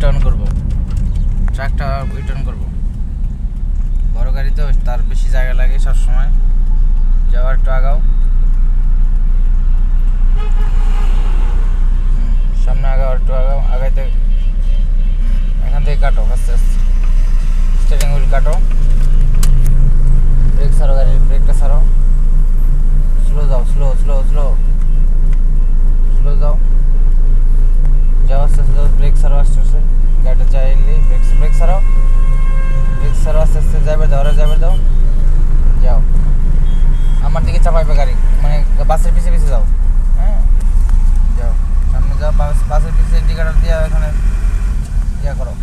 Turn করবো, ট্রাকটা turn করবো। বড় গাড়ি তো তার বেশি জায়গা লাগে সবসময়। যাওয়ার একটু আগাও, সামনে আগাও, একটু আগাও, আগাইতে এখান থেকে কাটো, আস্তে আস্তে স্টিয়ারিং হুইল কাটো, ব্রেক ছাড়ো, গাড়ির ব্রেকটা ছাড়ো, স্লো যাও, স্লো স্লো স্লো স্লো যাও, যাও আস্তে আস্তে, ব্রেক ছাড়ো আস্তে আস্তে, গাড়িটা চাইলে ব্রেক ছাড়াও, ব্রেক ছাড়ো আস্তে আস্তে, ড্রাইভার দাও, ড্রাইভার দাও, যাও। আমার দিকে চাপাইবে গাড়ি, মানে বাসের পিছিয়ে পিছিয়ে যাও, হ্যাঁ যাও, সামনে যাও, বাসের পিছিয়ে ইন্ডিকেটার দিয়ে এখানে ইয়া করো।